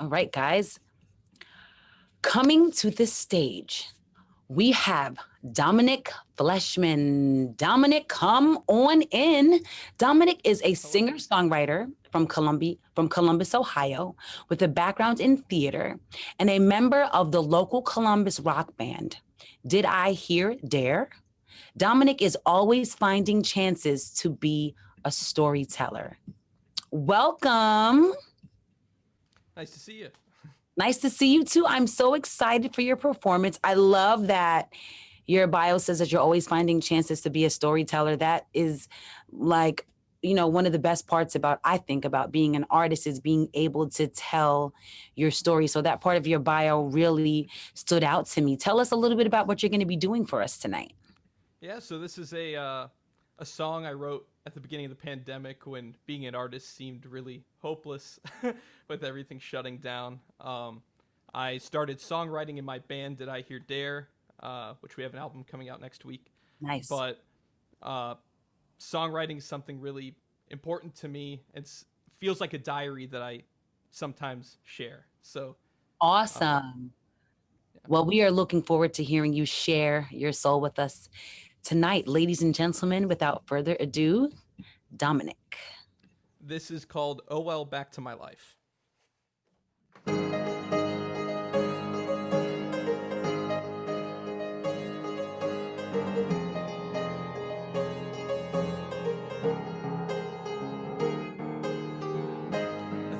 All right, guys. Coming to the stage, we have Dominic Fleshman. Dominic, come on in. Dominic is a Hello. singer-songwriter from Columbus, Ohio, with a background in theater and a member of the local Columbus rock band. Did I hear Dare? Dominic is always finding chances to be a storyteller. Welcome. Nice to see you. Nice to see you too. I'm so excited for your performance. I love that your bio says that you're always finding chances to be a storyteller. That is like, one of the best parts about, I think, about being an artist is being able to tell your story. So that part of your bio really stood out to me. Tell us a little bit about what you're going to be doing for us tonight. Yeah, so this is a song I wrote at the beginning of the pandemic when being an artist seemed really hopeless with everything shutting down. I started songwriting in my band Did I Hear Dare, which we have an album coming out next week. Nice. But uh, songwriting is something really important to me. It feels like a diary that I sometimes share. So uh, Awesome. Well, we are looking forward to hearing you share your soul with us tonight. Ladies and gentlemen, without further ado, Dominic. this is called "Oh Well, Back to My Life."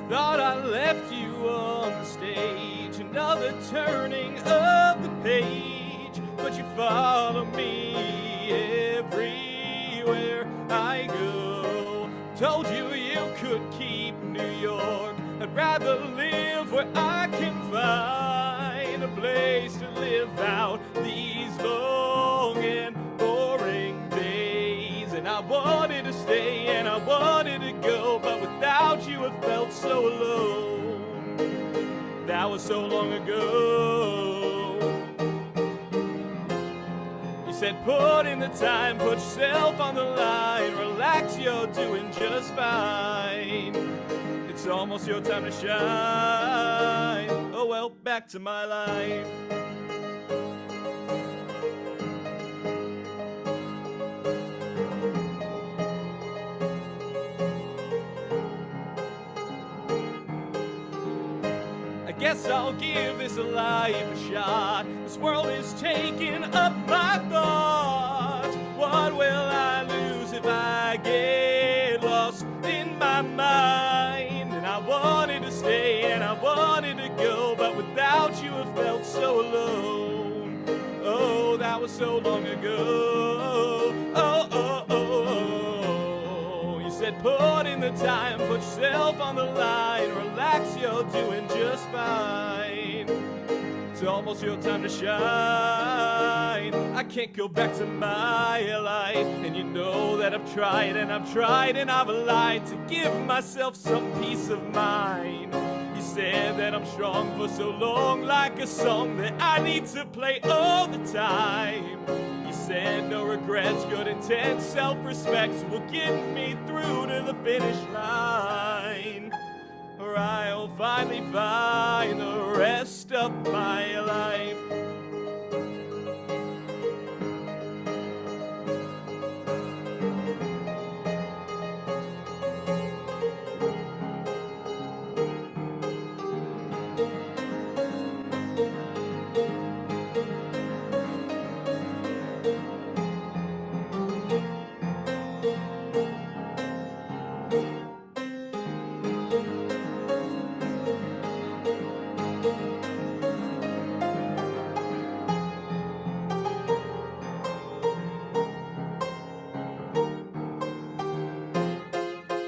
Thought I left you on the stage, another turning of the page, but you follow me everywhere I go. Told you you could keep New York, I'd rather live where I can find a place to live out these long and boring days. And I wanted to stay and I wanted to go, but without you I felt so alone. That was so long ago. You said put in the time, put yourself on the line, relax, you're doing just fine. It's almost your time to shine. Oh well, back to my life. I guess I'll give this life a shot. This world is taking up my thoughts. What will I lose if I get lost in my mind? And I wanted to stay and I wanted to go, but without you I felt so alone. Oh, that was so long ago. Oh, oh, oh, oh. You said put in the time, put yourself on the line, relax, you're doing just fine. It's almost your time to shine. I can't go back to my life, and you know that I've tried and I've tried and I've lied to give myself some peace of mind. You said that I'm strong for so long, like a song that I need to play all the time. You said no regrets, good intent, self-respect will get me through to the finish line, or I'll finally find the rest of my life.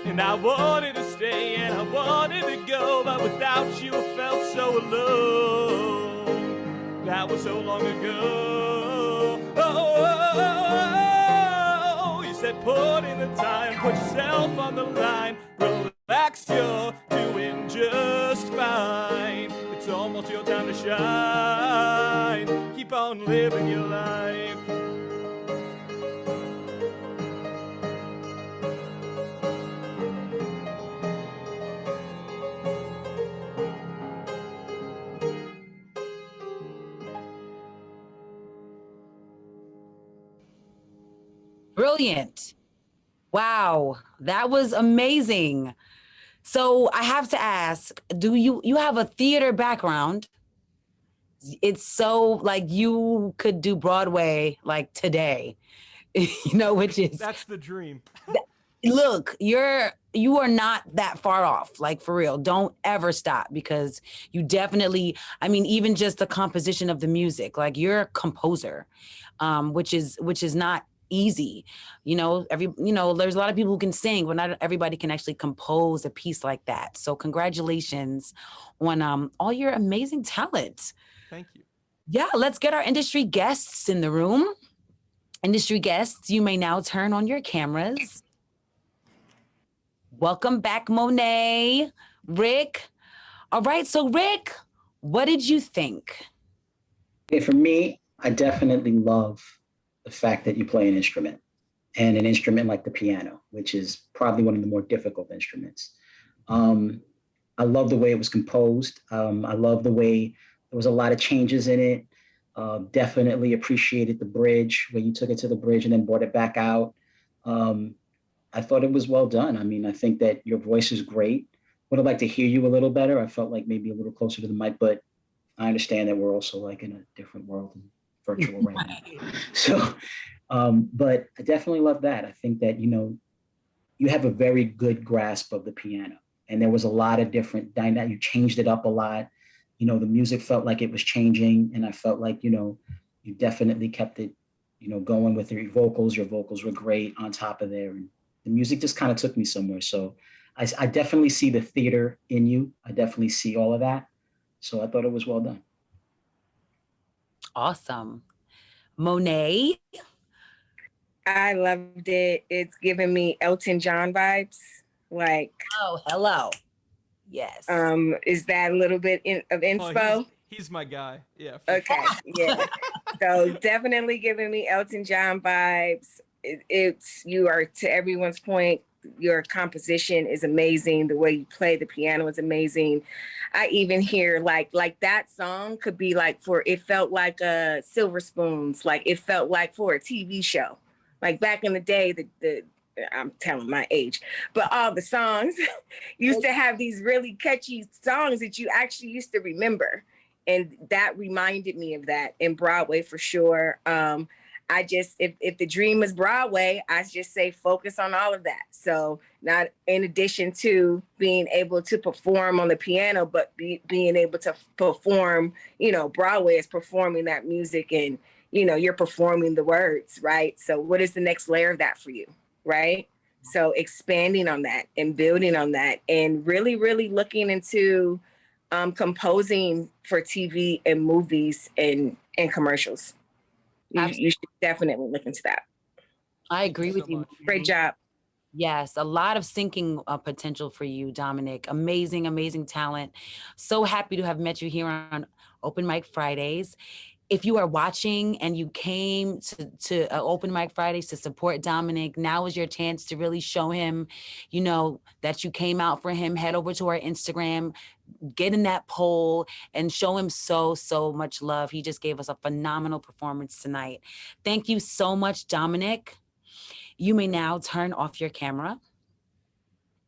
And I wanted to stay and I wanted to go, but without you I felt so alone. That was so long ago. Oh, oh, oh, oh. You said put in the time, put yourself on the line, relax, you're doing just fine. It's almost your time to shine. Keep on living your life. Brilliant. Wow, that was amazing. So I have to ask, do you have a theater background? It's so like you could do Broadway like today, which is That's the dream. look, you are not that far off, like for real. Don't ever stop because you definitely, I mean, even just the composition of the music, like you're a composer, which is not easy. There's a lot of people who can sing, but not everybody can actually compose a piece like that. So congratulations on all your amazing talent. Thank you. Yeah, let's get our industry guests in the room. Industry guests, you may now turn on your cameras. Welcome back, Monet. Rick. All right, so Rick, what did you think? Okay, for me, I definitely love the fact that you play an instrument and an instrument like the piano, which is probably one of the more difficult instruments. Um, I love the way it was composed. I love the way there was a lot of changes in it. Definitely appreciated the bridge where you took it to the bridge and then brought it back out. Um, I thought it was well done. I mean, I think that your voice is great. Would have liked to hear you a little better. I felt like maybe a little closer to the mic, but I understand that we're also like in a different world and virtual right now. So, but I definitely love that. I think that, you have a very good grasp of the piano and there was a lot of different dynamic. You changed it up a lot. The music felt like it was changing and I felt like, you definitely kept it, going with your vocals. Your vocals were great on top of there. And the music just kind of took me somewhere. So I definitely see the theater in you. I definitely see all of that. So I thought it was well done. Awesome. Monet. I loved it. It's giving me Elton John vibes. Like, Oh, hello. Yes. is that a little bit of inspo? Oh, he's my guy. Yeah. Okay, yeah. So definitely giving me Elton John vibes. It's you are, to everyone's point, your composition is amazing. The way you play the piano is amazing. I even hear like that song could be like it felt like Silver Spoons, like it felt like for a TV show. Like back in the day, the I'm telling my age, but all the songs used to have these really catchy songs that you actually used to remember. And that reminded me of that in Broadway for sure. If the dream is Broadway, I just say focus on all of that. So not in addition to being able to perform on the piano, but being able to perform, Broadway is performing that music and, you're performing the words, right? So what is the next layer of that for you, right? So expanding on that and building on that and really, really looking into composing for TV and movies and commercials. You should definitely look into that. I agree with you. much. Great job. Yes, a lot of sinking potential for you, Dominic. Amazing, amazing talent. So happy to have met you here on Open Mic Fridays. If you are watching and you came to Open Mic Fridays to support Dominic, now is your chance to really show him, that you came out for him. Head over to our Instagram, get in that poll and show him so, so much love. He just gave us a phenomenal performance tonight. Thank you so much, Dominic. You may now turn off your camera.